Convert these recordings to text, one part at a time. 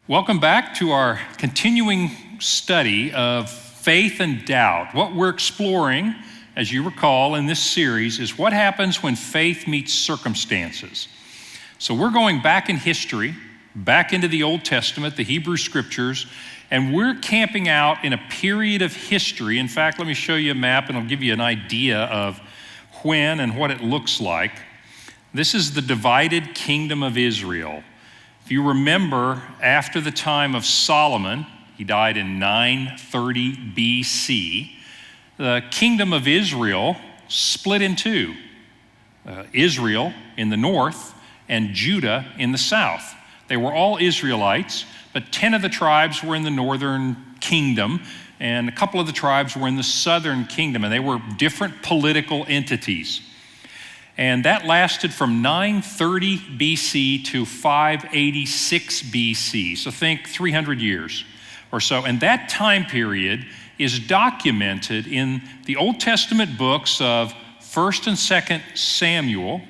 Welcome back to our continuing study of faith and doubt. What we're exploring, as you recall in this series, is what happens when faith meets circumstances. So we're going back in history, back into the Old Testament, the Hebrew Scriptures, and we're camping out in a period of history. In fact, let me show you a map and I'll give you an idea of when and what it looks like. This is the divided kingdom of Israel. If you remember, after the time of Solomon, he died in 930 BC, the kingdom of Israel split in two. Israel in the north and Judah in the south. They were all Israelites, but 10 of the tribes were in the northern kingdom, and a couple of the tribes were in the southern kingdom, and they were different political entities. And that lasted from 930 BC to 586 BC. So think 300 years or so. And that time period is documented in the Old Testament books of 1st and 2nd Samuel,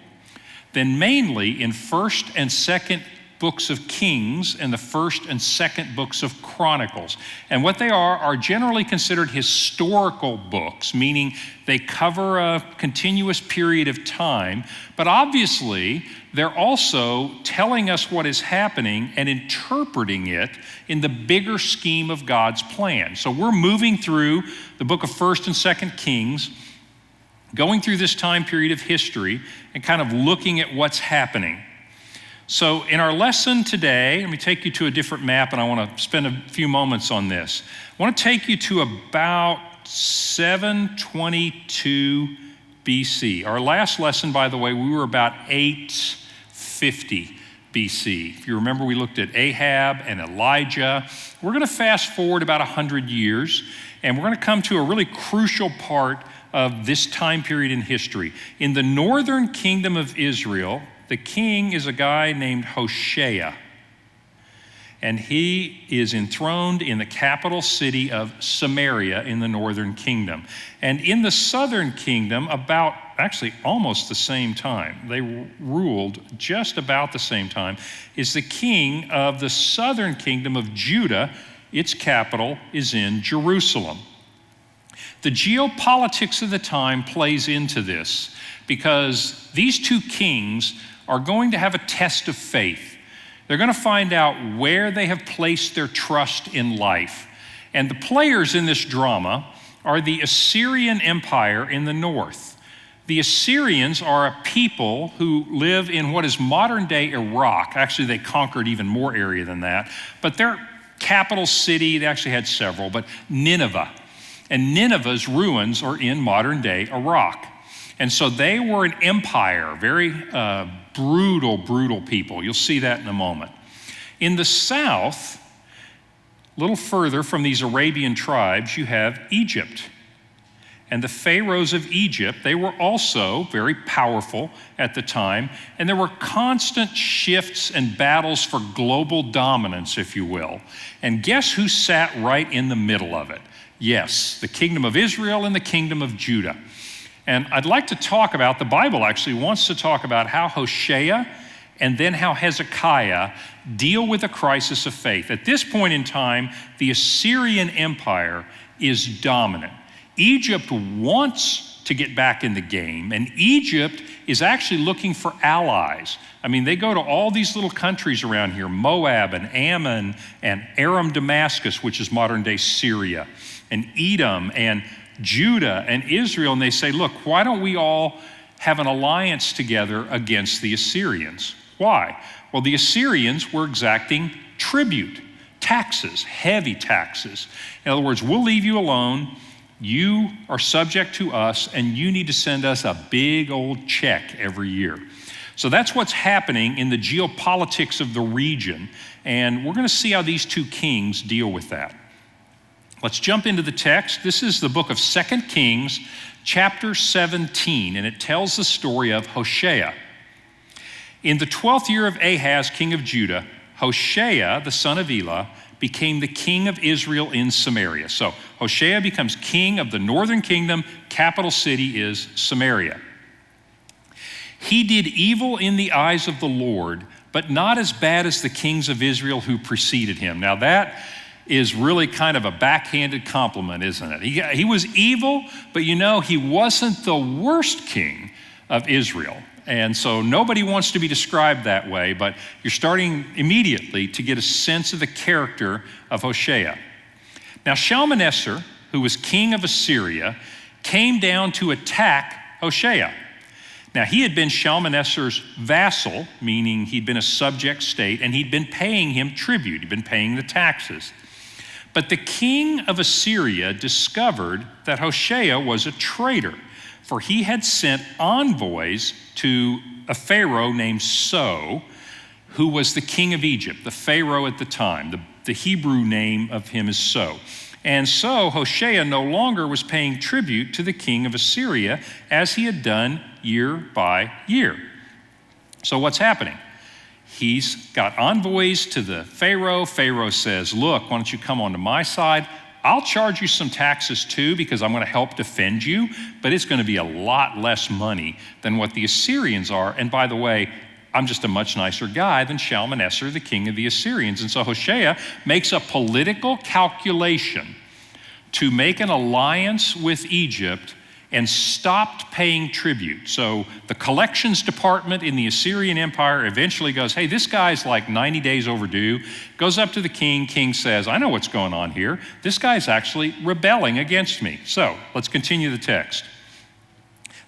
then mainly in 1st and 2nd books of Kings and the 1st and 2nd books of Chronicles. And what they are generally considered historical books, meaning they cover a continuous period of time, but obviously they're also telling us what is happening and interpreting it in the bigger scheme of God's plan. So we're moving through the book of 1st and 2nd Kings, going through this time period of history and kind of looking at what's happening. So in our lesson today, let me take you to a different map, and I want to spend a few moments on this. I want to take you to about 722 BC. Our last lesson, by the way, we were about 850 BC. If you remember, we looked at Ahab and Elijah. We're going to fast forward about 100 years, and we're going to come to a really crucial part of this time period in history. In the northern kingdom of Israel, the king is a guy named Hoshea, and he is enthroned in the capital city of Samaria in the northern kingdom. And in the southern kingdom, actually almost the same time, they ruled just about the same time, is the king of the southern kingdom of Judah. Its capital is in Jerusalem. The geopolitics of the time plays into this because these two kings are going to have a test of faith. They're going to find out where they have placed their trust in life. And the players in this drama are the Assyrian Empire in the north. The Assyrians are a people who live in what is modern-day Iraq. Actually, they conquered even more area than that. But their capital city, they actually had several, but Nineveh. And Nineveh's ruins are in modern-day Iraq. And so they were an empire, very brutal people. You'll see that in a moment. In the south, a little further from these Arabian tribes, you have Egypt. And the pharaohs of Egypt, they were also very powerful at the time, and there were constant shifts and battles for global dominance, if you will. And guess who sat right in the middle of it? Yes, the kingdom of Israel and the kingdom of Judah. And I'd like to talk about, the Bible actually wants to talk about how Hoshea and then how Hezekiah deal with the crisis of faith. At this point in time, the Assyrian Empire is dominant. Egypt wants to get back in the game, and Egypt is actually looking for allies. I mean, they go to all these little countries around here, Moab and Ammon and Aram Damascus, which is modern-day Syria, and Edom and Judah and Israel, and they say, look, why don't we all have an alliance together against the Assyrians? Why? Well, the Assyrians were exacting tribute, taxes, heavy taxes. In other words, we'll leave you alone, you are subject to us, and you need to send us a big old check every year. So that's what's happening in the geopolitics of the region, and we're going to see how these two kings deal with that. Let's jump into the text. This is the book of 2 Kings, chapter 17, and it tells the story of Hoshea. In the 12th year of Ahaz, king of Judah, Hoshea, the son of Elah, became the king of Israel in Samaria. So Hoshea becomes king of the northern kingdom. Capital city is Samaria. He did evil in the eyes of the Lord, but not as bad as the kings of Israel who preceded him. Now that is really kind of a backhanded compliment, isn't it? He was evil, but he wasn't the worst king of Israel. And so nobody wants to be described that way, but you're starting immediately to get a sense of the character of Hoshea. Now Shalmaneser, who was king of Assyria, came down to attack Hoshea. Now, he had been Shalmaneser's vassal, meaning he'd been a subject state, and he'd been paying him tribute. He'd been paying the taxes. But the king of Assyria discovered that Hoshea was a traitor, for he had sent envoys to a pharaoh named So, who was the king of Egypt, the pharaoh at the time. The Hebrew name of him is So. And so Hoshea no longer was paying tribute to the king of Assyria as he had done year by year. So what's happening? He's got envoys to the Pharaoh. Pharaoh says, look, why don't you come onto my side? I'll charge you some taxes too because I'm going to help defend you, but it's going to be a lot less money than what the Assyrians are. And by the way, I'm just a much nicer guy than Shalmaneser, the king of the Assyrians. And so Hoshea makes a political calculation to make an alliance with Egypt and stopped paying tribute. So the collections department in the Assyrian Empire eventually goes, hey, this guy's like 90 days overdue, goes up to the king. King says, I know what's going on here. This guy's actually rebelling against me. So let's continue the text.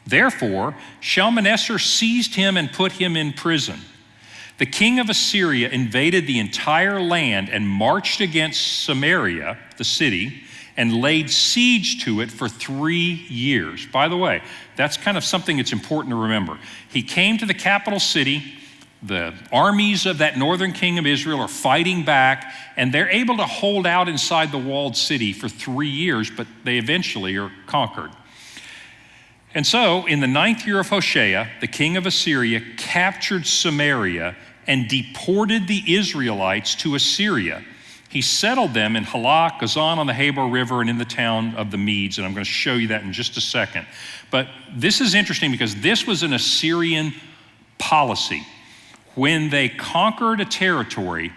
Therefore, Shalmaneser seized him and put him in prison. The king of Assyria invaded the entire land and marched against Samaria, the city, and laid siege to it for 3 years. By the way, that's kind of something that's important to remember. He came to the capital city. The armies of that northern king of Israel are fighting back, and they're able to hold out inside the walled city for 3 years, but they eventually are conquered. And so, in the 9th year of Hoshea, the king of Assyria captured Samaria and deported the Israelites to Assyria. He settled them in Halah, Gazan on the Habor River, and in the town of the Medes, and I'm going to show you that in just a second. But this is interesting because this was an Assyrian policy. When they conquered a territory,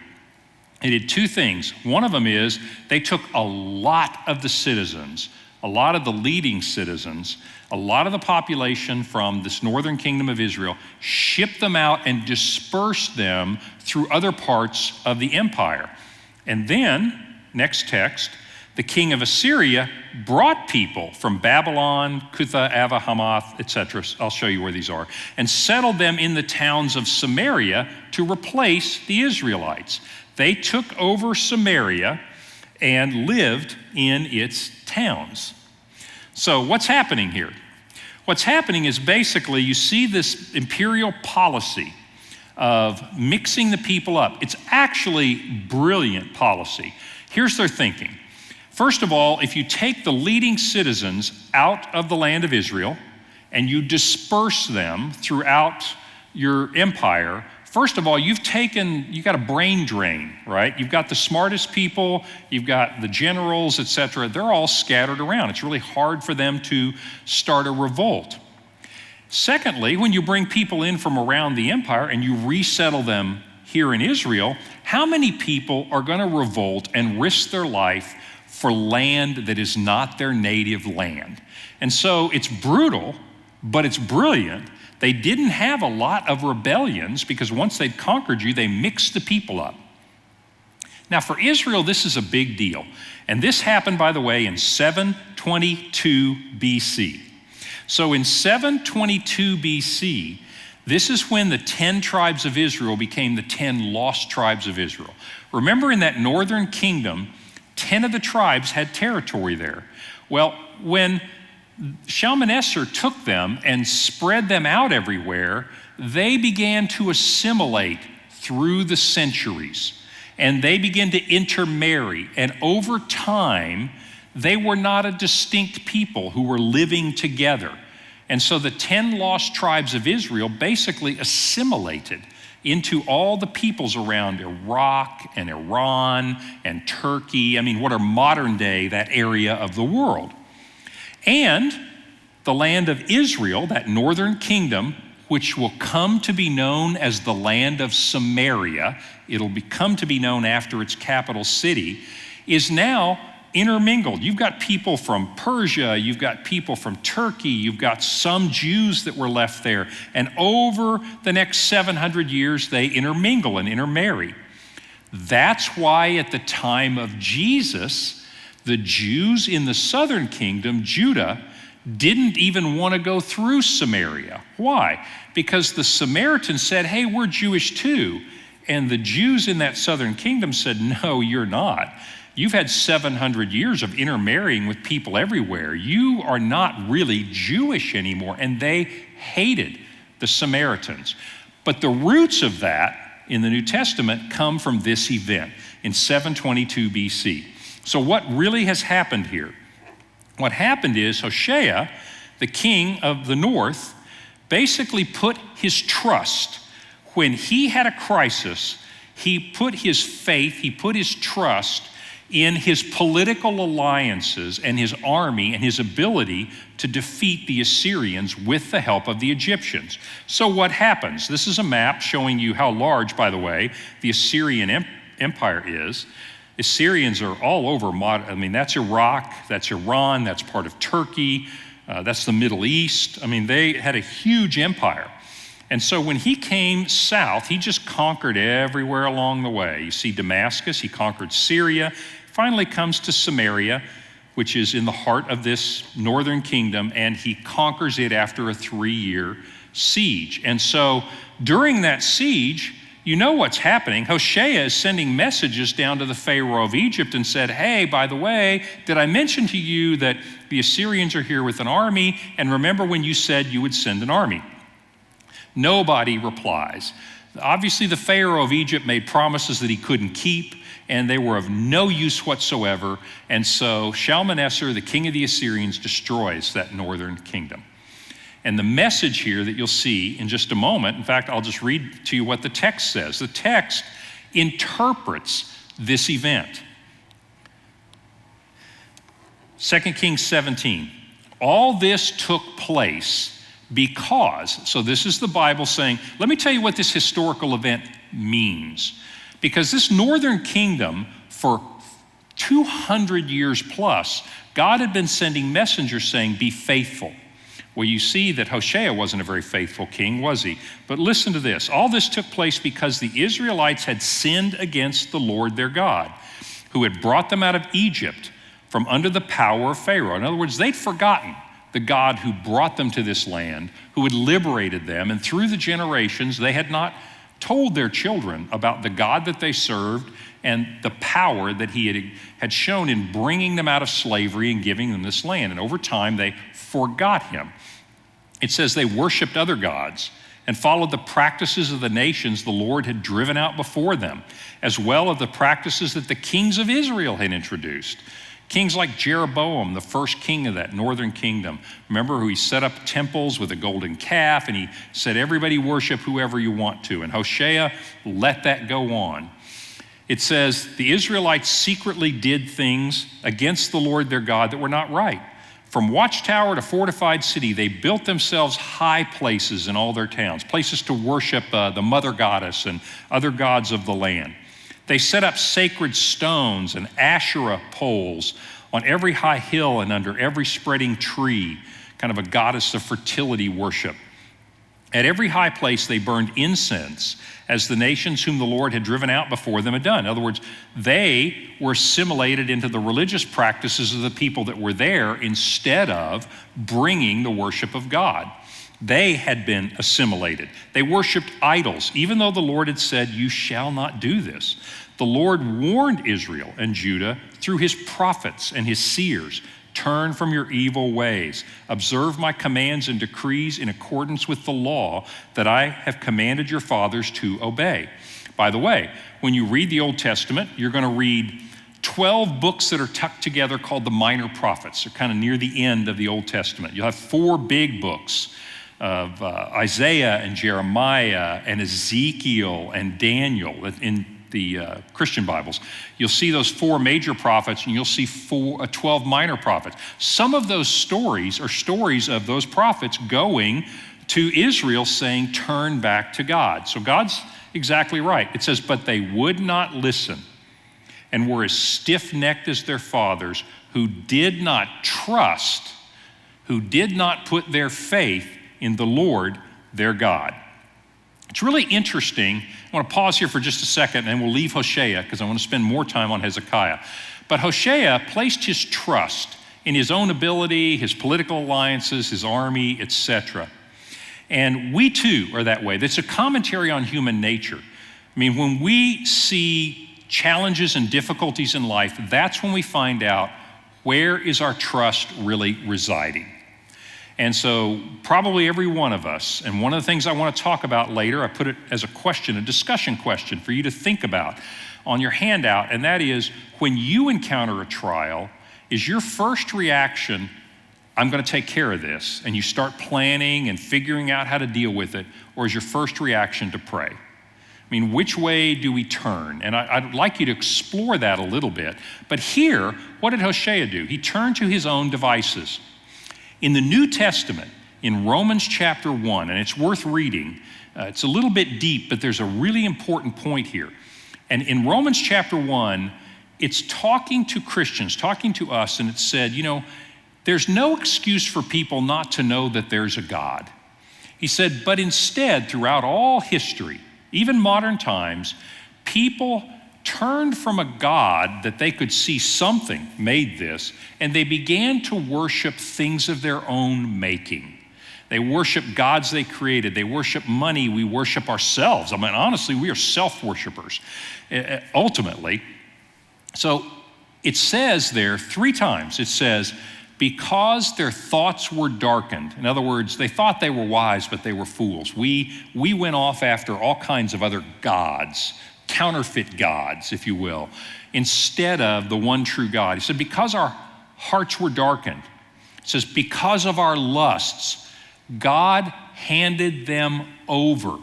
they did two things. One of them is they took a lot of the citizens, a lot of the leading citizens, a lot of the population from this northern kingdom of Israel, shipped them out and dispersed them through other parts of the empire. And then, next text, the king of Assyria brought people from Babylon, Cutha, Ava, Hamath, etc. I'll show you where these are, and settled them in the towns of Samaria to replace the Israelites. They took over Samaria and lived in its towns. So what's happening here? What's happening is basically you see this imperial policy of mixing the people up. It's actually brilliant policy. Here's their thinking. First of all, if you take the leading citizens out of the land of Israel and you disperse them throughout your empire, first of all, you've got a brain drain, right? You've got the smartest people, you've got the generals, etc. They're all scattered around. It's really hard for them to start a revolt. Secondly, when you bring people in from around the empire and you resettle them here in Israel, how many people are going to revolt and risk their life for land that is not their native land? And so it's brutal, but it's brilliant. They didn't have a lot of rebellions because once they'd conquered you, they mixed the people up. Now for Israel, this is a big deal. And this happened, by the way, in 722 BC. So in 722 BC, this is when the 10 tribes of Israel became the 10 lost tribes of Israel. Remember in that northern kingdom, 10 of the tribes had territory there. Well, when Shalmaneser took them and spread them out everywhere, they began to assimilate through the centuries. And they began to intermarry. And over time, they were not a distinct people who were living together. And so the 10 lost tribes of Israel basically assimilated into all the peoples around Iraq and Iran and Turkey. I mean, what are modern day, that area of the world. And the land of Israel, that northern kingdom, which will come to be known as the land of Samaria, it'll come to be known after its capital city, is now intermingled. You've got people from Persia, you've got people from Turkey, you've got some Jews that were left there, and over the next 700 years, they intermingle and intermarry. That's why at the time of Jesus, the Jews in the southern kingdom, Judah, didn't even want to go through Samaria. Why? Because the Samaritans said, hey, we're Jewish too. And the Jews in that southern kingdom said, no, you're not. You've had 700 years of intermarrying with people everywhere. You are not really Jewish anymore. And they hated the Samaritans. But the roots of that in the New Testament come from this event in 722 BC. So what really has happened here? What happened is Hoshea, the king of the north, basically put his trust. When he had a crisis, he put his faith, he put his trust in his political alliances and his army and his ability to defeat the Assyrians with the help of the Egyptians. So what happens? This is a map showing you how large, by the way, the Assyrian Empire is. Assyrians are all over, that's Iraq, that's Iran, that's part of Turkey, that's the Middle East. They had a huge empire. And so when he came south, he just conquered everywhere along the way. You see Damascus, he conquered Syria, finally comes to Samaria, which is in the heart of this northern kingdom, and he conquers it after a 3-year siege. And so during that siege, you know what's happening. Hoshea is sending messages down to the Pharaoh of Egypt and said, hey, by the way, did I mention to you that the Assyrians are here with an army? And remember when you said you would send an army? Nobody replies. Obviously, the Pharaoh of Egypt made promises that he couldn't keep, and they were of no use whatsoever. And so Shalmaneser, the king of the Assyrians, destroys that northern kingdom. And the message here that you'll see in just a moment, in fact, I'll just read to you what the text says. The text interprets this event. 2 Kings 17. All this took place because, so this is the Bible saying, let me tell you what this historical event means. Because this northern kingdom, for 200 years plus, God had been sending messengers saying, be faithful. Well, you see that Hoshea wasn't a very faithful king, was he? But listen to this. All this took place because the Israelites had sinned against the Lord their God, who had brought them out of Egypt from under the power of Pharaoh. In other words, they'd forgotten the God who brought them to this land, who had liberated them, and through the generations, they had not told their children about the God that they served and the power that he had shown in bringing them out of slavery and giving them this land. And over time, they forgot him. It says they worshiped other gods and followed the practices of the nations the Lord had driven out before them, as well as the practices that the kings of Israel had introduced. Kings like Jeroboam, the first king of that northern kingdom. Remember who he set up temples with a golden calf, and he said, everybody worship whoever you want to. And Hoshea let that go on. It says the Israelites secretly did things against the Lord their God that were not right. From watchtower to fortified city, they built themselves high places in all their towns, places to worship the mother goddess and other gods of the land. They set up sacred stones and Asherah poles on every high hill and under every spreading tree, kind of a goddess of fertility worship. At every high place, they burned incense as the nations whom the Lord had driven out before them had done. In other words, they were assimilated into the religious practices of the people that were there instead of bringing the worship of God. They had been assimilated. They worshiped idols, even though the Lord had said, you shall not do this. The Lord warned Israel and Judah through his prophets and his seers, turn from your evil ways. Observe my commands and decrees in accordance with the law that I have commanded your fathers to obey. By the way, when you read the Old Testament, you're going to read 12 books that are tucked together called the minor prophets. They're kind of near the end of the Old Testament. You'll have 4 big books of Isaiah and Jeremiah and Ezekiel and Daniel in the Christian Bibles. You'll see those 4 major prophets, and you'll see 12 minor prophets. Some of those stories are stories of those prophets going to Israel saying, turn back to God. So God's exactly right. It says, but they would not listen and were as stiff-necked as their fathers, who did not trust, who did not put their faith in the Lord their God. It's really interesting. I want to pause here for just a second and we'll leave Hoshea because I want to spend more time on Hezekiah. But Hoshea placed his trust in his own ability, his political alliances, his army, etc. And we too are that way. That's a commentary on human nature. I mean, when we see challenges and difficulties in life, that's when we find out where is our trust really residing. And so probably every one of us, and one of the things I want to talk about later, I put it as a question, a discussion question for you to think about on your handout, and that is, when you encounter a trial, is your first reaction, I'm going to take care of this, and you start planning and figuring out how to deal with it, or is your first reaction to pray? I mean, which way do we turn? And I'd like you to explore that a little bit. But here, what did Hoshea do? He turned to his own devices. In the New Testament, in Romans chapter 1, and it's worth reading, it's a little bit deep, but there's a really important point here. And in Romans chapter 1, it's talking to Christians, talking to us, and it said, you know, there's no excuse for people not to know that there's a God. He said, but instead, throughout all history, even modern times, people turned from a God that they could see something made this, and they began to worship things of their own making. They worship gods they created. They worship money. We worship ourselves. I mean, honestly, we are self-worshipers, ultimately. So it says there 3 times, it says, because their thoughts were darkened. In other words, they thought they were wise, but they were fools. We went off after all kinds of other gods, counterfeit gods, if you will, instead of the one true God. He said, because our hearts were darkened, it says, because of our lusts, God handed them over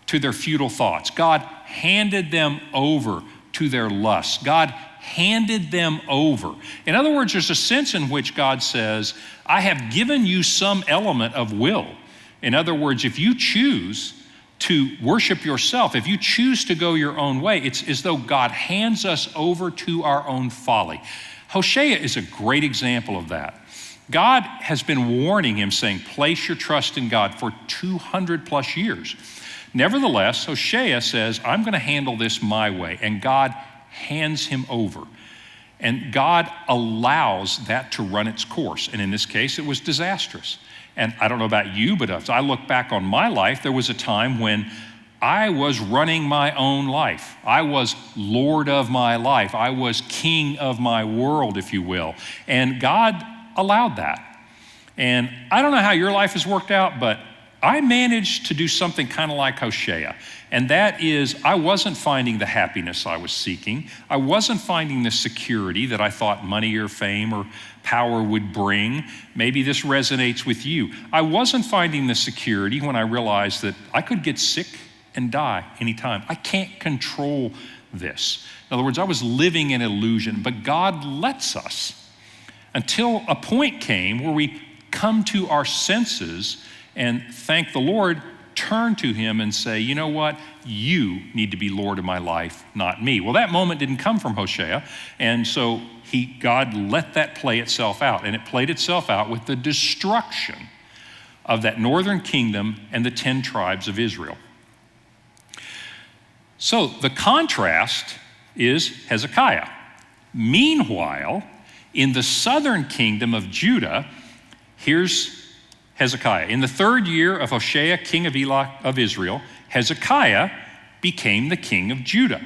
to their futile thoughts. God handed them over to their lusts. God handed them over. In other words, there's a sense in which God says, I have given you some element of will. In other words, if you choose to worship yourself, if you choose to go your own way, it's as though God hands us over to our own folly. Hoshea is a great example of that. God has been warning him, saying, place your trust in God for 200 plus years. Nevertheless, Hoshea says, I'm going to handle this my way, and God hands him over. And God allows that to run its course. And in this case, it was disastrous. And I don't know about you, but as I look back on my life, there was a time when I was running my own life. I was Lord of my life. I was king of my world, if you will. And God allowed that. And I don't know how your life has worked out, but I managed to do something kind of like Hoshea. And that is, I wasn't finding the happiness I was seeking. I wasn't finding the security that I thought money or fame or power would bring. Maybe this resonates with you. I wasn't finding the security when I realized that I could get sick and die anytime. I can't control this. In other words, I was living in illusion, but God lets us until a point came where we come to our senses and thank the Lord, turn to him and say, you know what? You need to be Lord of my life, not me. Well, that moment didn't come from Hoshea, and so God let that play itself out, and it played itself out with the destruction of that northern kingdom and the 10 tribes of Israel. So the contrast is Hezekiah. Meanwhile, in the southern kingdom of Judah, here's Hezekiah. In the 3rd year of Hoshea, king of Israel, Hezekiah became the king of Judah.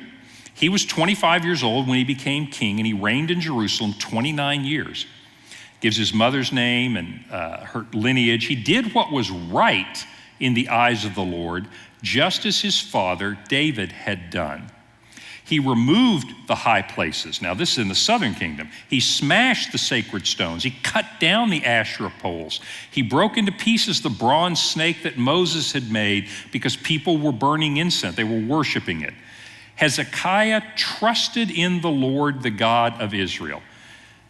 He was 25 years old when he became king, and he reigned in Jerusalem 29 years. Gives his mother's name and her lineage. He did what was right in the eyes of the Lord, just as his father David had done. He removed the high places. Now, this is in the southern kingdom. He smashed the sacred stones. He cut down the Asherah poles. He broke into pieces the bronze snake that Moses had made because people were burning incense. They were worshiping it. Hezekiah trusted in the Lord, the God of Israel.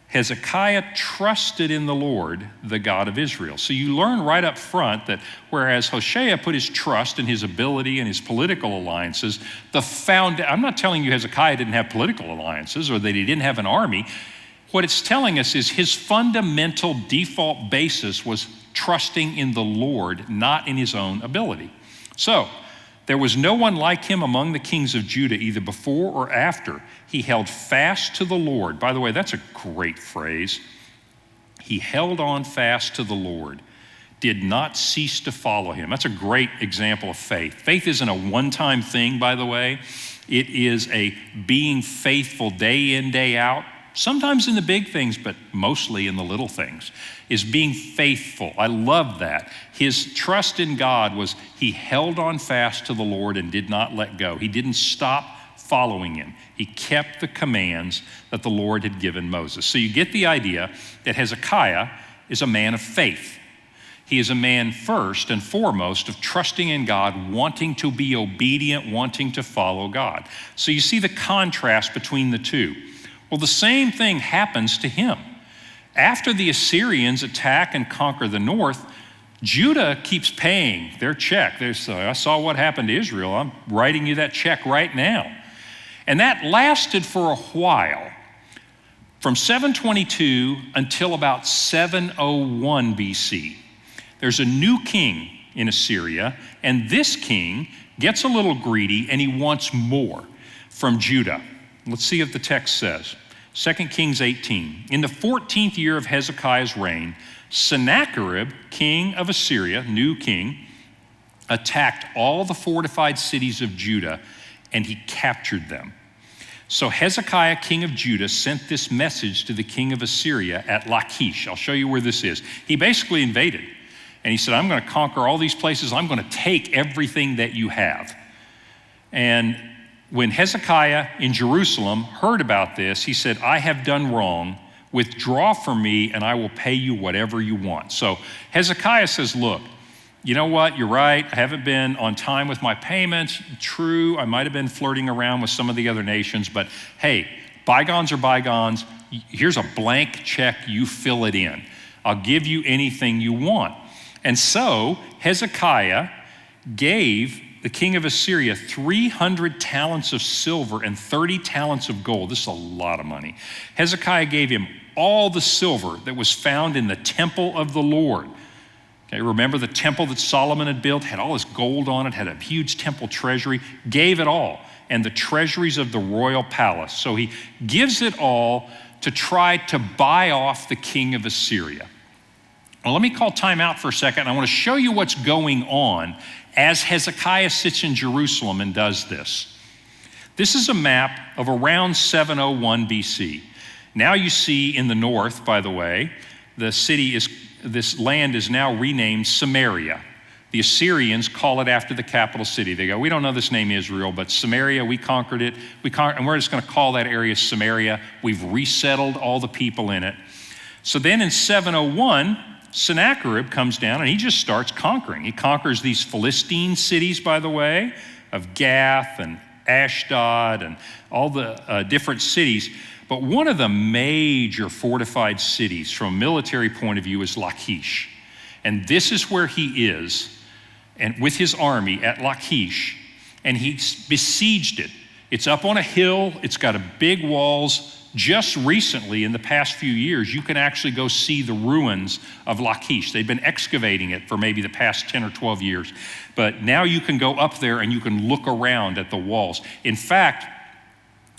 Hezekiah trusted in the Lord, the God of Israel. So you learn right up front that whereas Hoshea put his trust in his ability and his political alliances, I'm not telling you Hezekiah didn't have political alliances or that he didn't have an army. What it's telling us is his fundamental default basis was trusting in the Lord, not in his own ability. So there was no one like him among the kings of Judah, either before or after. He held fast to the Lord. By the way, that's a great phrase. He held on fast to the Lord, did not cease to follow him. That's a great example of faith. Faith isn't a one-time thing, by the way. It is a being faithful day in, day out, sometimes in the big things, but mostly in the little things, is being faithful. I love that. His trust in God was he held on fast to the Lord and did not let go. He didn't stop following him. He kept the commands that the Lord had given Moses. So you get the idea that Hezekiah is a man of faith. He is a man first and foremost of trusting in God, wanting to be obedient, wanting to follow God. So you see the contrast between the two. Well, the same thing happens to him. After the Assyrians attack and conquer the north, Judah keeps paying their check. I saw what happened to Israel. I'm writing you that check right now. And that lasted for a while, from 722 until about 701 BC. There's a new king in Assyria, and this king gets a little greedy and he wants more from Judah. Let's see what the text says. 2 Kings 18. In the 14th year of Hezekiah's reign, Sennacherib, king of Assyria, new king, attacked all the fortified cities of Judah, and he captured them. So Hezekiah, king of Judah, sent this message to the king of Assyria at Lachish. I'll show you where this is. He basically invaded, and he said, I'm going to conquer all these places. I'm going to take everything that you have. And when Hezekiah in Jerusalem heard about this, he said, I have done wrong. Withdraw from me, and I will pay you whatever you want. So Hezekiah says, look, you know what? You're right. I haven't been on time with my payments. True, I might have been flirting around with some of the other nations, but hey, bygones are bygones. Here's a blank check. You fill it in. I'll give you anything you want. And so Hezekiah gave the king of Assyria 300 talents of silver and 30 talents of gold. This is a lot of money. Hezekiah gave him all the silver that was found in the temple of the Lord. Okay, remember the temple that Solomon had built, had all this gold on it, had a huge temple treasury, gave it all, and the treasuries of the royal palace. So he gives it all to try to buy off the king of Assyria. Well, let me call time out for a second. I want to show you what's going on as Hezekiah sits in Jerusalem and does this. This is a map of around 701 BC. Now you see in the north, by the way, this land is now renamed Samaria. The Assyrians call it after the capital city. They go, we don't know this name Israel, but Samaria, we conquered it. And we're just going to call that area Samaria. We've resettled all the people in it. So then in 701, Sennacherib comes down and he just starts conquering. He conquers these Philistine cities, by the way, of Gath and Ashdod and all the different cities. But one of the major fortified cities from a military point of view is Lachish. And this is where he is, and with his army at Lachish, and he besieged it. It's up on a hill, it's got big walls. Just recently, in the past few years, you can actually go see the ruins of Lachish. They've been excavating it for maybe the past 10 or 12 years. But now you can go up there and you can look around at the walls. In fact,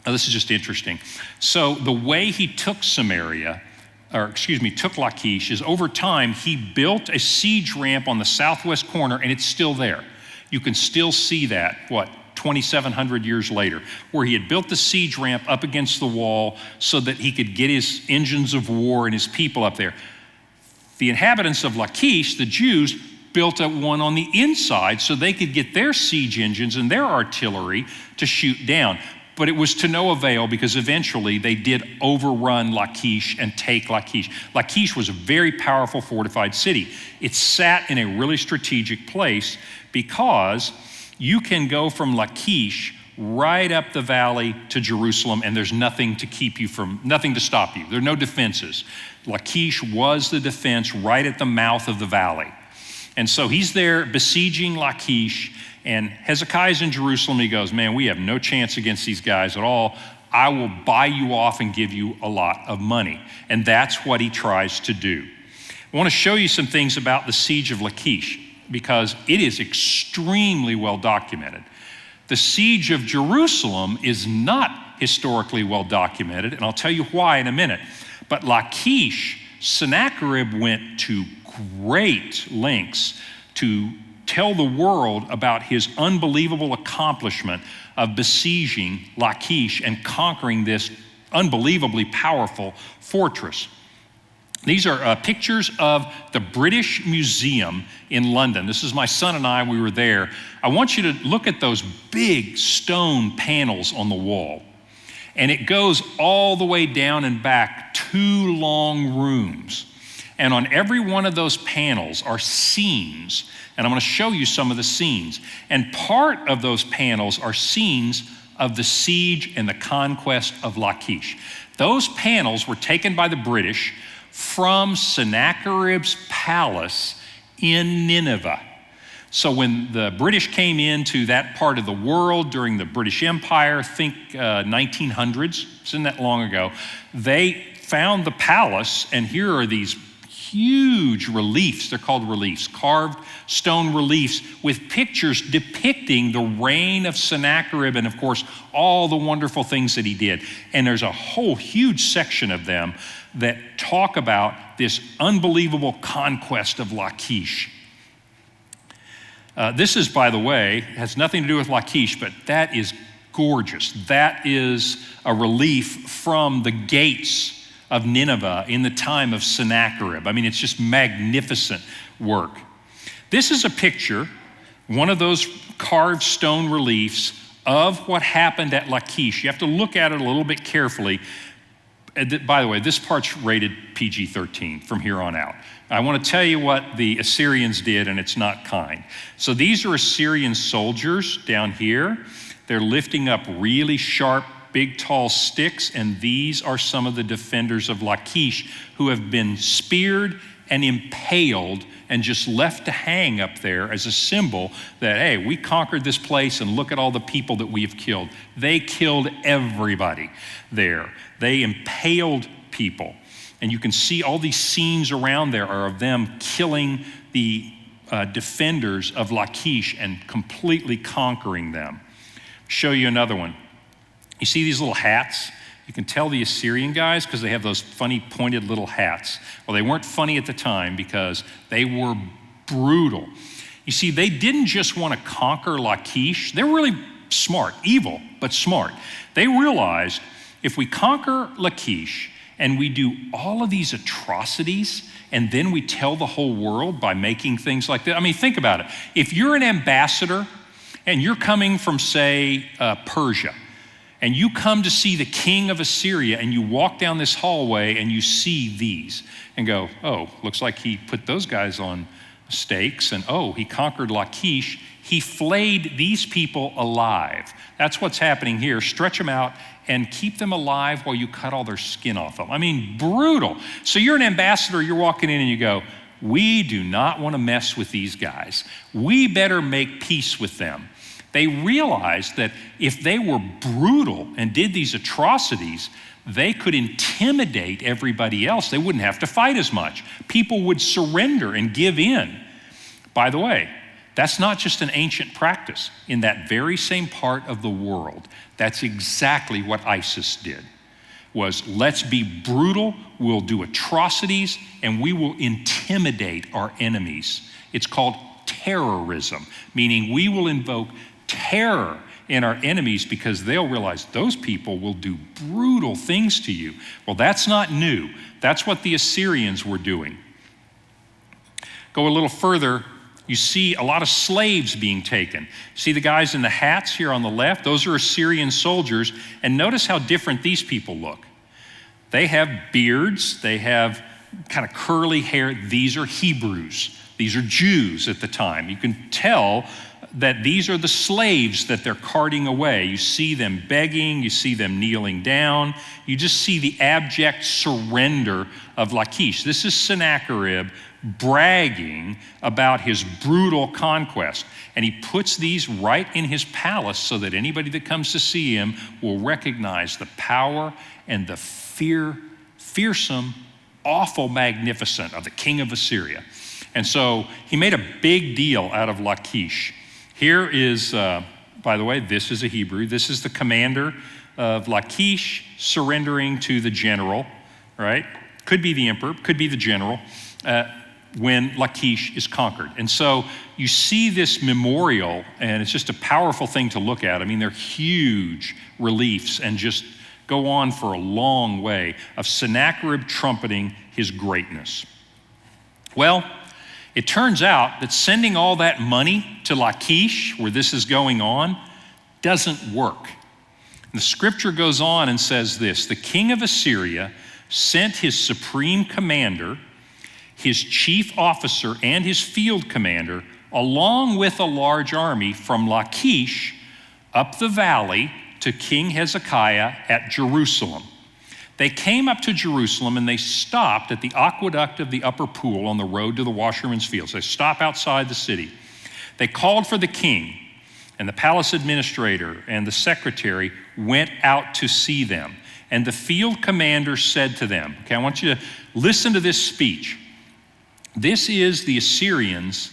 this is just interesting. So the way he took took Lachish is over time, he built a siege ramp on the southwest corner, and it's still there. You can still see that, 2,700 years later, where he had built the siege ramp up against the wall so that he could get his engines of war and his people up there. The inhabitants of Lachish, the Jews, built one on the inside so they could get their siege engines and their artillery to shoot down. But it was to no avail because eventually they did overrun Lachish and take Lachish. Lachish was a very powerful fortified city. It sat in a really strategic place because you can go from Lachish right up the valley to Jerusalem, and there's nothing to stop you. There are no defenses. Lachish was the defense right at the mouth of the valley. And so he's there besieging Lachish, and Hezekiah's in Jerusalem. He goes, man, we have no chance against these guys at all. I will buy you off and give you a lot of money. And that's what he tries to do. I want to show you some things about the siege of Lachish because it is extremely well documented. The siege of Jerusalem is not historically well documented, and I'll tell you why in a minute. But Lachish, Sennacherib went to great lengths to tell the world about his unbelievable accomplishment of besieging Lachish and conquering this unbelievably powerful fortress. These are pictures of the British Museum in London. This is my son and I, we were there. I want you to look at those big stone panels on the wall. And it goes all the way down and back, 2 long rooms. And on every one of those panels are scenes. And I'm going to show you some of the scenes. And part of those panels are scenes of the siege and the conquest of Lachish. Those panels were taken by the British from Sennacherib's palace in Nineveh. So when the British came into that part of the world during the British Empire, think 1900s, isn't that long ago, they found the palace, and here are these huge reliefs. They're called reliefs, carved stone reliefs with pictures depicting the reign of Sennacherib and, of course, all the wonderful things that he did. And there's a whole huge section of them that talk about this unbelievable conquest of Lachish. This is, by the way, has nothing to do with Lachish, but that is gorgeous. That is a relief from the gates of Nineveh in the time of Sennacherib. I mean, it's just magnificent work. This is a picture, one of those carved stone reliefs of what happened at Lachish. You have to look at it a little bit carefully. By the way, this part's rated PG-13 from here on out. I want to tell you what the Assyrians did, and it's not kind. So these are Assyrian soldiers down here. They're lifting up really sharp, big, tall sticks, and these are some of the defenders of Lachish who have been speared and impaled and just left to hang up there as a symbol that, hey, we conquered this place and look at all the people that we have killed. They killed everybody there. They impaled people. And you can see all these scenes around there are of them killing the defenders of Lachish and completely conquering them. Show you another one. You see these little hats? You can tell the Assyrian guys because they have those funny pointed little hats. Well, they weren't funny at the time because they were brutal. You see, they didn't just want to conquer Lachish. They were really smart, evil, but smart. They realized if we conquer Lachish and we do all of these atrocities and then we tell the whole world by making things like that. I mean, think about it. If you're an ambassador and you're coming from, say, Persia, and you come to see the king of Assyria and you walk down this hallway and you see these and go, oh, looks like he put those guys on stakes, and oh, he conquered Lachish. He flayed these people alive. That's what's happening here. Stretch them out and keep them alive while you cut all their skin off them. I mean, brutal. So you're an ambassador, you're walking in and you go, we do not want to mess with these guys. We better make peace with them. They realized that if they were brutal and did these atrocities, they could intimidate everybody else. They wouldn't have to fight as much. People would surrender and give in. By the way, that's not just an ancient practice. In that very same part of the world, that's exactly what ISIS did, was let's be brutal, we'll do atrocities, and we will intimidate our enemies. It's called terrorism, meaning we will invoke terror in our enemies because they'll realize those people will do brutal things to you. Well, that's not new. That's what the Assyrians were doing. Go a little further, you see a lot of slaves being taken. See the guys in the hats here on the left? Those are Assyrian soldiers, and notice how different these people look. They have beards, they have kind of curly hair. These are Hebrews. These are Jews at the time. You can tell that these are the slaves that they're carting away. You see them begging, you see them kneeling down, you just see the abject surrender of Lachish. This is Sennacherib bragging about his brutal conquest. And he puts these right in his palace so that anybody that comes to see him will recognize the power and the fearsome, awful magnificence of the king of Assyria. And so he made a big deal out of Lachish. Here is, by the way, this is a Hebrew. This is the commander of Lachish surrendering to the general, right? Could be the emperor, could be the general, when Lachish is conquered. And so you see this memorial, and it's just a powerful thing to look at. I mean, they're huge reliefs and just go on for a long way of Sennacherib trumpeting his greatness. Well, it turns out that sending all that money to Lachish, where this is going on, doesn't work. And the scripture goes on and says this: the king of Assyria sent his supreme commander, his chief officer, and his field commander, along with a large army from Lachish up the valley to King Hezekiah at Jerusalem. They came up to Jerusalem and they stopped at the aqueduct of the upper pool on the road to the washermen's fields. They stop outside the city. They called for the king, and the palace administrator and the secretary went out to see them. And the field commander said to them, okay, I want you to listen to this speech. This is the Assyrians.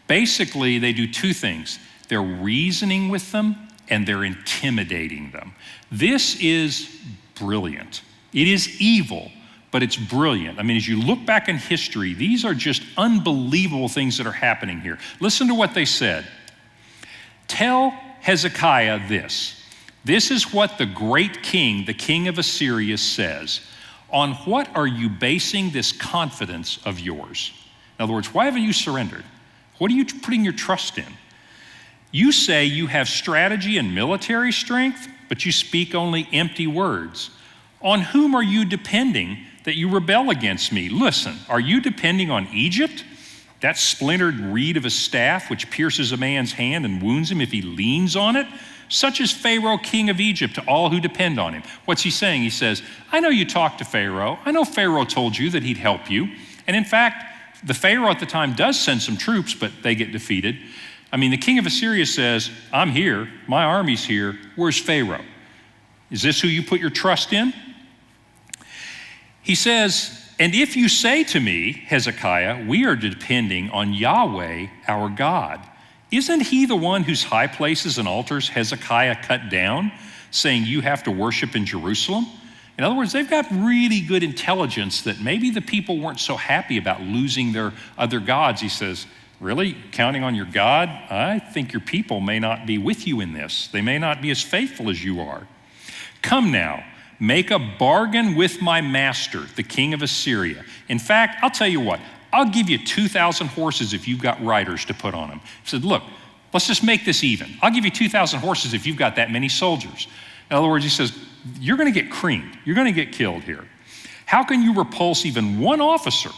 Basically, they do two things. They're reasoning with them and they're intimidating them. This is brilliant. It is evil, but it's brilliant. I mean, as you look back in history, these are just unbelievable things that are happening here. Listen to what they said. Tell Hezekiah this. This is what the great king, the king of Assyria, says. On what are you basing this confidence of yours? In other words, why haven't you surrendered? What are you putting your trust in? You say you have strategy and military strength, but you speak only empty words. On whom are you depending that you rebel against me? Listen, are you depending on Egypt, that splintered reed of a staff which pierces a man's hand and wounds him if he leans on it? Such is Pharaoh, king of Egypt, to all who depend on him. What's he saying? He says, I know you talked to Pharaoh. I know Pharaoh told you that he'd help you. And in fact, the Pharaoh at the time does send some troops, but they get defeated. I mean, the king of Assyria says, I'm here. My army's here. Where's Pharaoh? Is this who you put your trust in? He says, and if you say to me, Hezekiah, we are depending on Yahweh, our God, isn't he the one whose high places and altars Hezekiah cut down, saying you have to worship in Jerusalem? In other words, they've got really good intelligence that maybe the people weren't so happy about losing their other gods. He says, really, counting on your God? I think your people may not be with you in this. They may not be as faithful as you are. Come now, make a bargain with my master, the king of Assyria. In fact, I'll tell you what, I'll give you 2,000 horses if you've got riders to put on them. He said, look, let's just make this even. I'll give you 2,000 horses if you've got that many soldiers. In other words, he says, you're going to get creamed. You're going to get killed here. How can you repulse even one officer,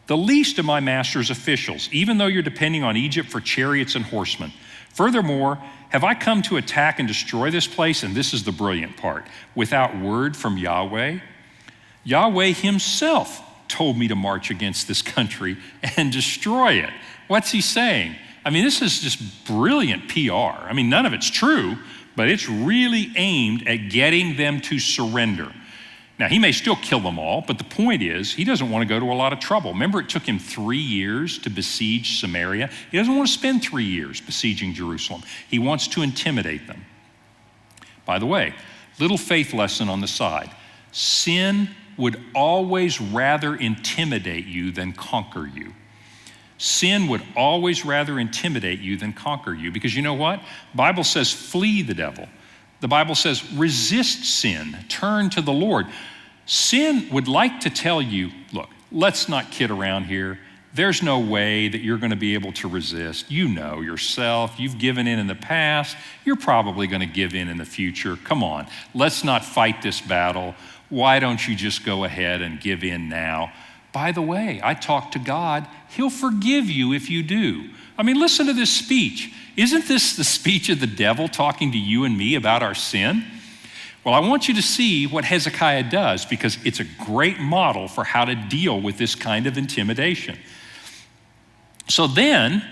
the least of my master's officials, even though you're depending on Egypt for chariots and horsemen? Furthermore, have I come to attack and destroy this place? And this is the brilliant part. Without word from Yahweh? Yahweh himself told me to march against this country and destroy it. What's he saying? I mean, this is just brilliant PR. I mean, none of it's true, but it's really aimed at getting them to surrender. Now, he may still kill them all, but the point is, he doesn't want to go to a lot of trouble. Remember, it took him 3 years to besiege Samaria. He doesn't want to spend 3 years besieging Jerusalem. He wants to intimidate them. By the way, little faith lesson on the side. Sin would always rather intimidate you than conquer you. Sin would always rather intimidate you than conquer you, because you know what? The Bible says flee the devil. The Bible says resist sin, turn to the Lord. Sin would like to tell you, look, let's not kid around here. There's no way that you're going to be able to resist. You know yourself. You've given in the past. You're probably going to give in the future. Come on, let's not fight this battle. Why don't you just go ahead and give in now? By the way, I talked to God. He'll forgive you if you do. I mean, listen to this speech. Isn't this the speech of the devil talking to you and me about our sin? Well, I want you to see what Hezekiah does because it's a great model for how to deal with this kind of intimidation. So then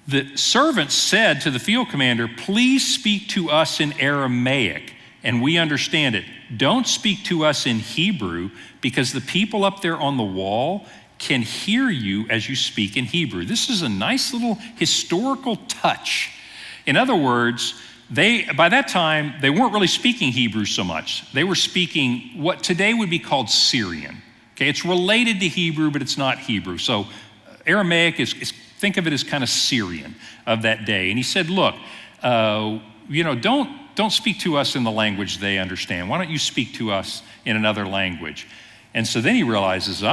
the servant said to the field commander, please speak to us in Aramaic, and we understand it. Don't speak to us in Hebrew because the people up there on the wall can hear you as you speak in Hebrew. This is a nice little historical touch. In other words, by that time, they weren't really speaking Hebrew so much. They were speaking what today would be called Syrian. Okay, it's related to Hebrew, but it's not Hebrew. So Aramaic think of it as kind of Syrian of that day. And he said, look, don't speak to us in the language they understand. Why don't you speak to us in another language? And so then he realizes,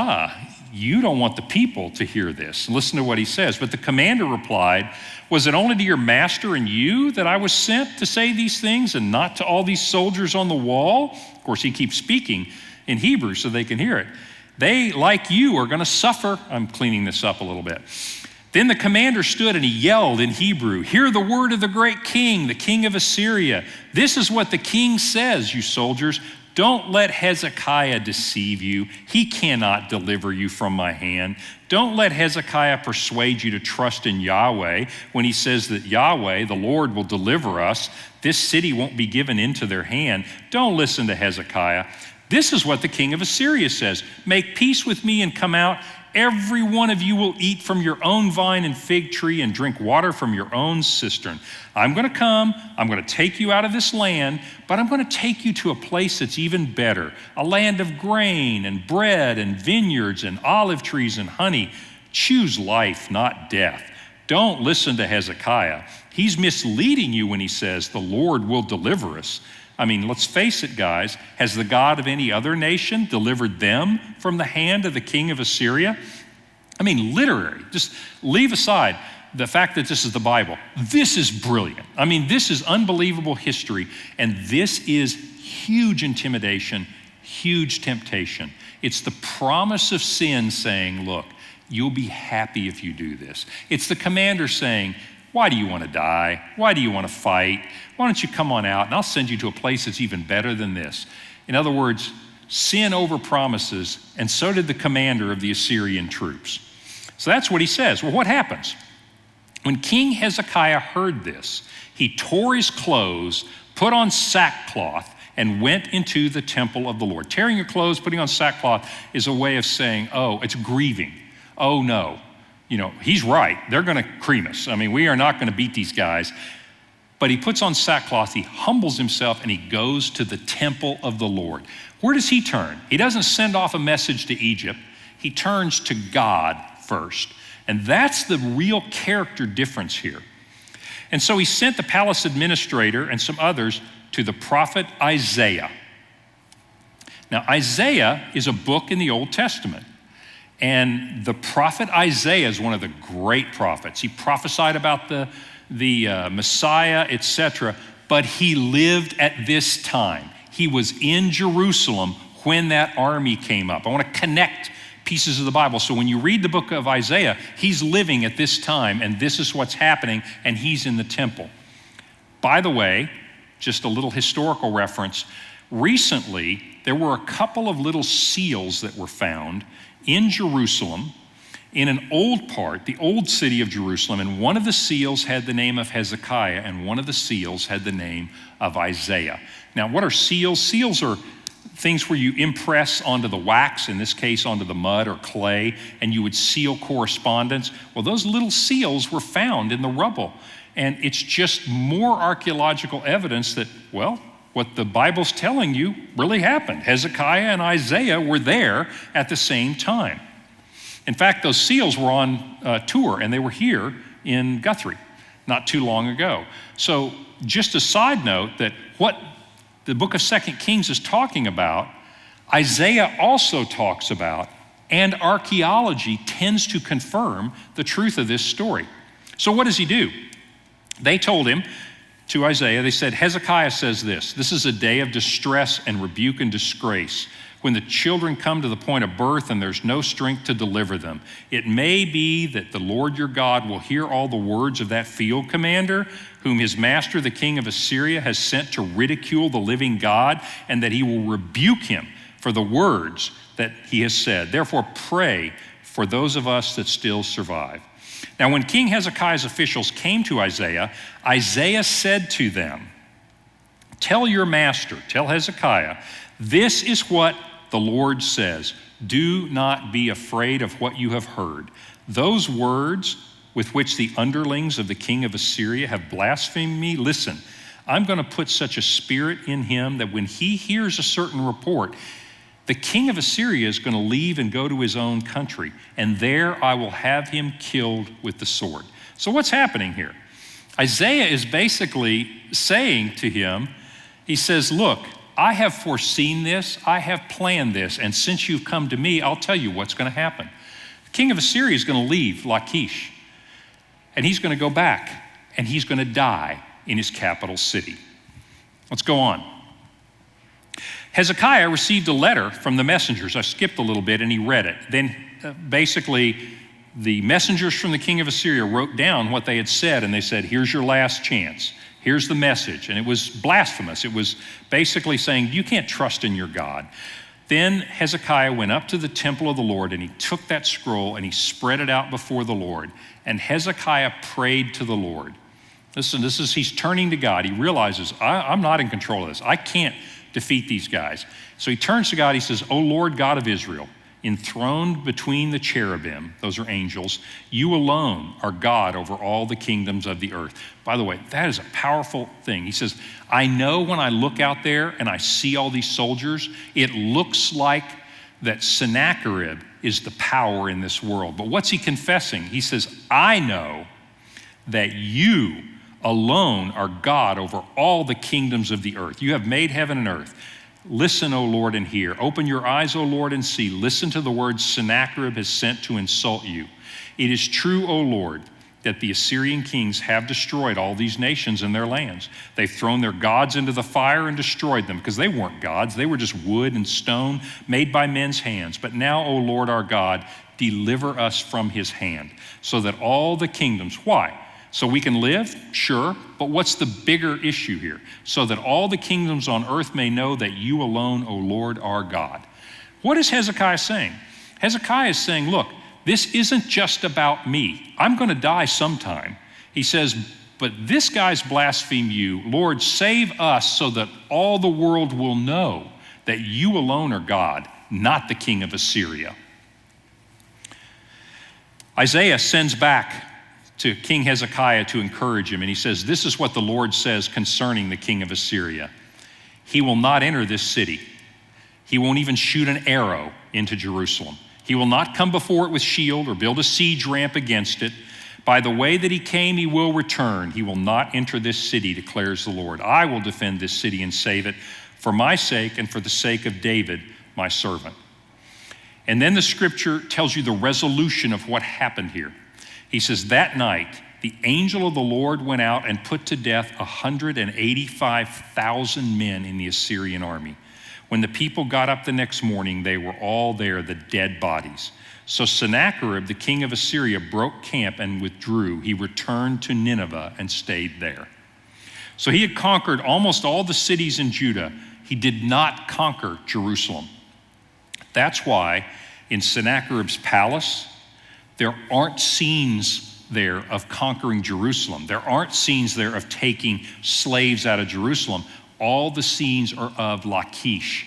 you don't want the people to hear this. Listen to what he says. But the commander replied, was it only to your master and you that I was sent to say these things and not to all these soldiers on the wall? Of course, he keeps speaking in Hebrew so they can hear it. They, like you, are going to suffer. I'm cleaning this up a little bit. Then the commander stood and he yelled in Hebrew, hear the word of the great king, the king of Assyria. This is what the king says, you soldiers. Don't let Hezekiah deceive you. He cannot deliver you from my hand. Don't let Hezekiah persuade you to trust in Yahweh when he says that Yahweh, the Lord, will deliver us. This city won't be given into their hand. Don't listen to Hezekiah. This is what the king of Assyria says. Make peace with me and come out. Every one of you will eat from your own vine and fig tree and drink water from your own cistern. I'm going to come, I'm going to take you out of this land, but I'm going to take you to a place that's even better, a land of grain and bread and vineyards and olive trees and honey. Choose life, not death. Don't listen to Hezekiah. He's misleading you when he says the Lord will deliver us. I mean, let's face it, guys. Has the God of any other nation delivered them from the hand of the king of Assyria? I mean, literally, just leave aside the fact that this is the Bible. This is brilliant. I mean, this is unbelievable history, and this is huge intimidation, huge temptation. It's the promise of sin saying, look, you'll be happy if you do this. It's the commander saying, why do you want to die? Why do you want to fight? Why don't you come on out and I'll send you to a place that's even better than this. In other words, sin overpromises, and so did the commander of the Assyrian troops. So that's what he says. Well, what happens? When King Hezekiah heard this, he tore his clothes, put on sackcloth, and went into the temple of the Lord. Tearing your clothes, putting on sackcloth is a way of saying, oh, it's grieving. Oh no. He's right. They're going to cream us. I mean, we are not going to beat these guys. But he puts on sackcloth, he humbles himself, and he goes to the temple of the Lord. Where does he turn? He doesn't send off a message to Egypt. He turns to God first. And that's the real character difference here. And so he sent the palace administrator and some others to the prophet Isaiah. Now, Isaiah is a book in the Old Testament. And the prophet Isaiah is one of the great prophets. He prophesied about the Messiah, etc., but he lived at this time. He was in Jerusalem when that army came up. I want to connect pieces of the Bible. So when you read the book of Isaiah, he's living at this time, and this is what's happening, and he's in the temple. By the way, just a little historical reference, recently there were a couple of little seals that were found in Jerusalem, in an old part, the old city of Jerusalem, and one of the seals had the name of Hezekiah, and one of the seals had the name of Isaiah. Now, what are seals? Seals are things where you impress onto the wax, in this case onto the mud or clay, and you would seal correspondence. Well, those little seals were found in the rubble, and it's just more archaeological evidence that, well, what the Bible's telling you really happened. Hezekiah and Isaiah were there at the same time. In fact, those seals were on tour, and they were here in Guthrie not too long ago. So just a side note that what the book of 2 Kings is talking about, Isaiah also talks about, and archaeology tends to confirm the truth of this story. So what does he do? They told him, to Isaiah. They said, Hezekiah says this is a day of distress and rebuke and disgrace, when the children come to the point of birth and there's no strength to deliver them. It may be that the Lord your God will hear all the words of that field commander, whom his master, the king of Assyria, has sent to ridicule the living God, and that he will rebuke him for the words that he has said. Therefore, pray for those of us that still survive. Now, when King Hezekiah's officials came to Isaiah, Isaiah said to them, tell your master, tell Hezekiah, this is what the Lord says, do not be afraid of what you have heard. Those words with which the underlings of the king of Assyria have blasphemed me, listen, I'm going to put such a spirit in him that when he hears a certain report, the king of Assyria is going to leave and go to his own country, and there I will have him killed with the sword. So what's happening here? Isaiah is basically saying to him, he says, look, I have foreseen this, I have planned this, and since you've come to me, I'll tell you what's going to happen. The king of Assyria is going to leave Lachish, and he's going to go back, and he's going to die in his capital city. Let's go on. Hezekiah received a letter from the messengers. I skipped a little bit, and he read it. Then basically, the messengers from the king of Assyria wrote down what they had said, and they said, here's your last chance. Here's the message. And it was blasphemous. It was basically saying, you can't trust in your God. Then Hezekiah went up to the temple of the Lord, and he took that scroll and he spread it out before the Lord. And Hezekiah prayed to the Lord. Listen, he's turning to God. He realizes, I'm not in control of this. I can't defeat these guys. So he turns to God. He says, O Lord God of Israel, enthroned between the cherubim, those are angels, you alone are God over all the kingdoms of the earth. By the way, that is a powerful thing. He says, I know when I look out there and I see all these soldiers, it looks like that Sennacherib is the power in this world. But what's he confessing? He says, I know that you alone are God over all the kingdoms of the earth. You have made heaven and earth. Listen, O Lord, and hear. Open your eyes, O Lord, and see. Listen to the words Sennacherib has sent to insult you. It is true, O Lord, that the Assyrian kings have destroyed all these nations and their lands. They've thrown their gods into the fire and destroyed them, because they weren't gods. They were just wood and stone made by men's hands. But now, O Lord our God, deliver us from his hand, so that all the kingdoms, why? So we can live? Sure. But what's the bigger issue here? So that all the kingdoms on earth may know that you alone, O Lord, are God. What is Hezekiah saying? Hezekiah is saying, look, this isn't just about me. I'm going to die sometime. He says, but this guy's blasphemed you. Lord, save us so that all the world will know that you alone are God, not the king of Assyria. Isaiah sends back to King Hezekiah to encourage him. And he says, this is what the Lord says concerning the king of Assyria. He will not enter this city. He won't even shoot an arrow into Jerusalem. He will not come before it with shield or build a siege ramp against it. By the way that he came, he will return. He will not enter this city, declares the Lord. I will defend this city and save it for my sake and for the sake of David, my servant. And then the scripture tells you the resolution of what happened here. He says, that night, the angel of the Lord went out and put to death 185,000 men in the Assyrian army. When the people got up the next morning, they were all there, the dead bodies. So Sennacherib, the king of Assyria, broke camp and withdrew. He returned to Nineveh and stayed there. So he had conquered almost all the cities in Judah. He did not conquer Jerusalem. That's why in Sennacherib's palace, there aren't scenes there of conquering Jerusalem. There aren't scenes there of taking slaves out of Jerusalem. All the scenes are of Lachish.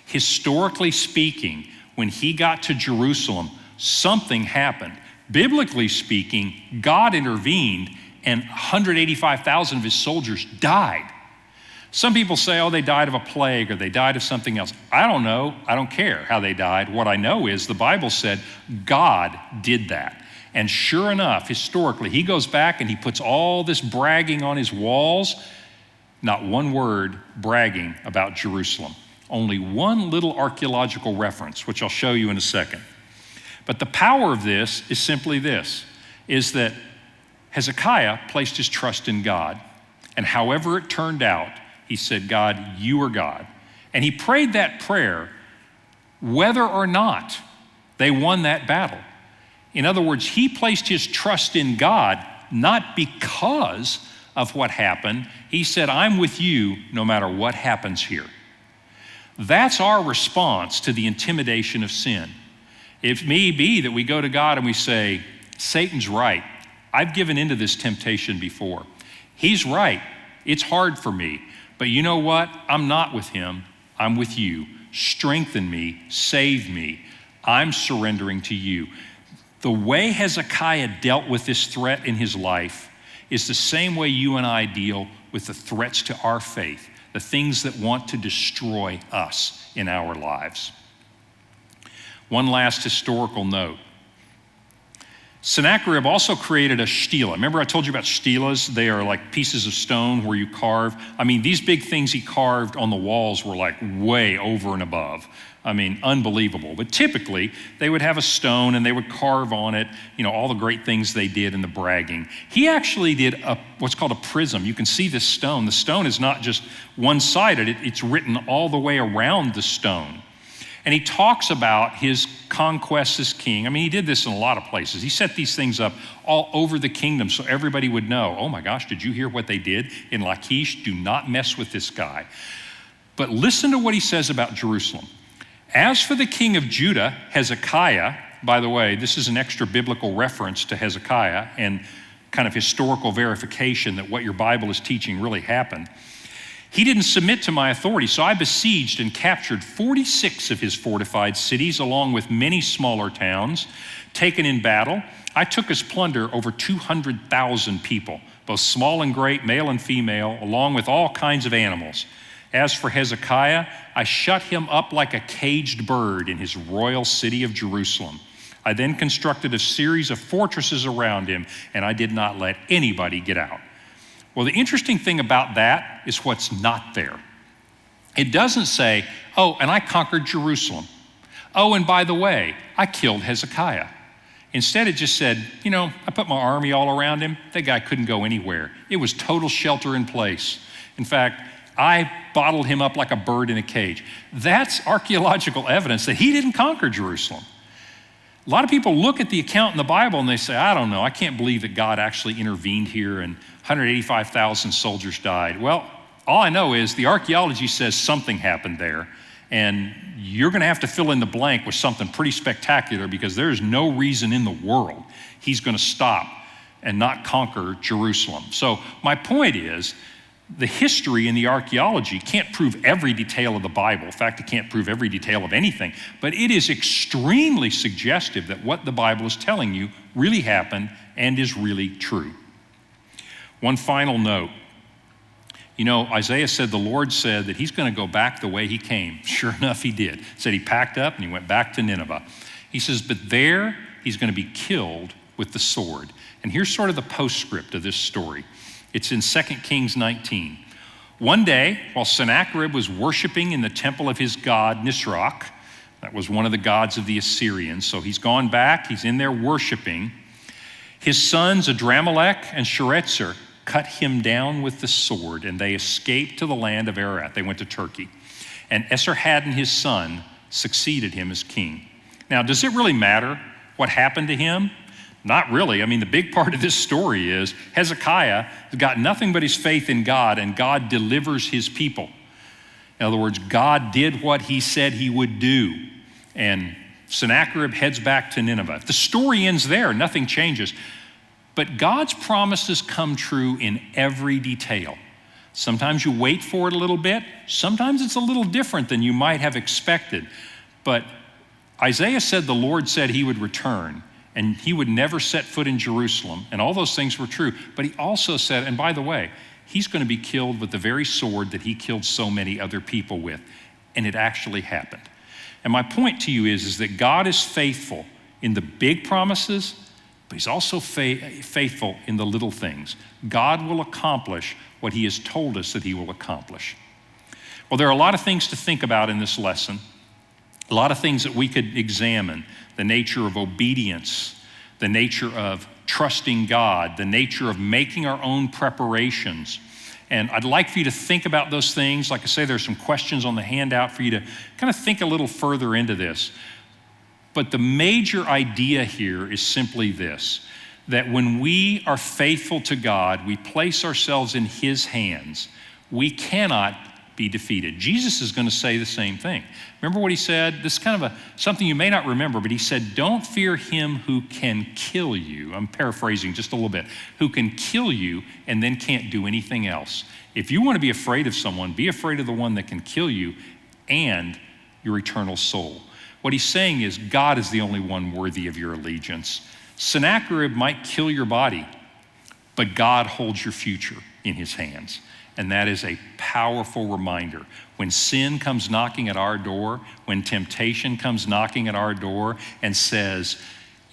Historically speaking, when he got to Jerusalem, something happened. Biblically speaking, God intervened and 185,000 of his soldiers died. Some people say, oh, they died of a plague or they died of something else. I don't know. I don't care how they died. What I know is the Bible said God did that. And sure enough, historically, he goes back and he puts all this bragging on his walls. Not one word bragging about Jerusalem. Only one little archaeological reference, which I'll show you in a second. But the power of this is simply this, is that Hezekiah placed his trust in God. And however it turned out, he said, God, you are God. And he prayed that prayer whether or not they won that battle. In other words, he placed his trust in God, not because of what happened. He said, I'm with you no matter what happens here. That's our response to the intimidation of sin. It may be that we go to God and we say, Satan's right. I've given into this temptation before. He's right. It's hard for me. But you know what? I'm not with him. I'm with you. Strengthen me. Save me. I'm surrendering to you. The way Hezekiah dealt with this threat in his life is the same way you and I deal with the threats to our faith, the things that want to destroy us in our lives. One last historical note. Sennacherib also created a stela. Remember I told you about stelas? They are like pieces of stone where you carve. I mean, these big things he carved on the walls were like way over and above. I mean, unbelievable. But typically, they would have a stone and they would carve on it, all the great things they did in the bragging. He actually did what's called a prism. You can see this stone. The stone is not just one-sided. It's written all the way around the stone. And he talks about his conquests as king. I mean, he did this in a lot of places. He set these things up all over the kingdom so everybody would know, oh my gosh, did you hear what they did in Lachish? Do not mess with this guy. But listen to what he says about Jerusalem. As for the king of Judah, Hezekiah, by the way, this is an extra biblical reference to Hezekiah and kind of historical verification that what your Bible is teaching really happened. He didn't submit to my authority, so I besieged and captured 46 of his fortified cities, along with many smaller towns. Taken in battle, I took as plunder over 200,000 people, both small and great, male and female, along with all kinds of animals. As for Hezekiah, I shut him up like a caged bird in his royal city of Jerusalem. I then constructed a series of fortresses around him, and I did not let anybody get out. Well, the interesting thing about that is what's not there. It doesn't say, oh, and I conquered Jerusalem. Oh, and by the way, I killed Hezekiah. Instead, it just said, I put my army all around him. That guy couldn't go anywhere. It was total shelter in place. In fact, I bottled him up like a bird in a cage. That's archaeological evidence that he didn't conquer Jerusalem. A lot of people look at the account in the Bible and they say, I don't know, I can't believe that God actually intervened here and 185,000 soldiers died. Well, all I know is the archaeology says something happened there, and you're going to have to fill in the blank with something pretty spectacular because there's no reason in the world he's going to stop and not conquer Jerusalem. So my point is, the history and the archaeology can't prove every detail of the Bible. In fact, it can't prove every detail of anything, but it is extremely suggestive that what the Bible is telling you really happened and is really true. One final note. Isaiah said the Lord said that he's going to go back the way he came. Sure enough, he did. Said he packed up and he went back to Nineveh. He says, but there he's going to be killed with the sword. And here's sort of the postscript of this story. It's in 2 Kings 19. One day, while Sennacherib was worshiping in the temple of his god Nisroch, that was one of the gods of the Assyrians, so he's gone back, he's in there worshiping, his sons Adramelech and Sharezer cut him down with the sword, and they escaped to the land of Ararat. They went to Turkey. And Esarhaddon, his son, succeeded him as king. Now, does it really matter what happened to him? Not really. I mean, the big part of this story is Hezekiah has got nothing but his faith in God, and God delivers his people. In other words, God did what he said he would do, and Sennacherib heads back to Nineveh. The story ends there. Nothing changes. But God's promises come true in every detail. Sometimes you wait for it a little bit. Sometimes it's a little different than you might have expected. But Isaiah said the Lord said he would return, and he would never set foot in Jerusalem, and all those things were true. But he also said, and by the way, he's going to be killed with the very sword that he killed so many other people with, and it actually happened. And my point to you is that God is faithful in the big promises, but he's also faithful in the little things. God will accomplish what he has told us that he will accomplish. Well, there are a lot of things to think about in this lesson, a lot of things that we could examine: the nature of obedience, the nature of trusting God, the nature of making our own preparations, And I'd like for you to think about those things. Like I say, there's some questions on the handout for you to kind of think a little further into this. But the major idea here is simply this, that when we are faithful to God, we place ourselves in His hands, we cannot be defeated. Jesus is going to say the same thing. Remember what He said? This is kind of something you may not remember, but He said, don't fear him who can kill you. I'm paraphrasing just a little bit. Who can kill you and then can't do anything else. If you want to be afraid of someone, be afraid of the one that can kill you and your eternal soul. What He's saying is God is the only one worthy of your allegiance. Sennacherib might kill your body, but God holds your future in His hands. And that is a powerful reminder. When sin comes knocking at our door, when temptation comes knocking at our door and says,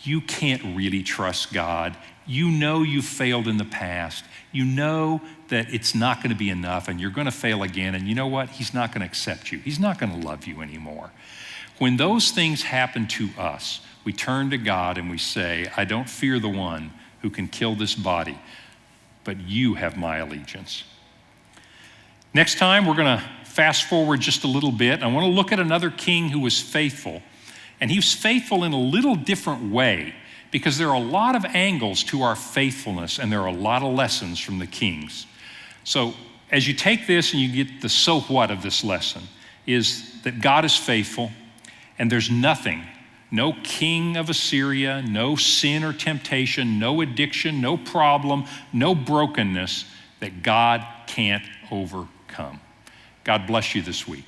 you can't really trust God. You know you've failed in the past. You know that it's not going to be enough and you're going to fail again. And you know what? He's not going to accept you. He's not going to love you anymore. When those things happen to us, we turn to God and we say, I don't fear the one who can kill this body, but you have my allegiance. Next time, we're going to fast forward just a little bit. I want to look at another king who was faithful. And he was faithful in a little different way because there are a lot of angles to our faithfulness and there are a lot of lessons from the kings. So as you take this and you get the so what of this lesson is that God is faithful and there's nothing, no king of Assyria, no sin or temptation, no addiction, no problem, no brokenness that God can't overcome. God bless you this week.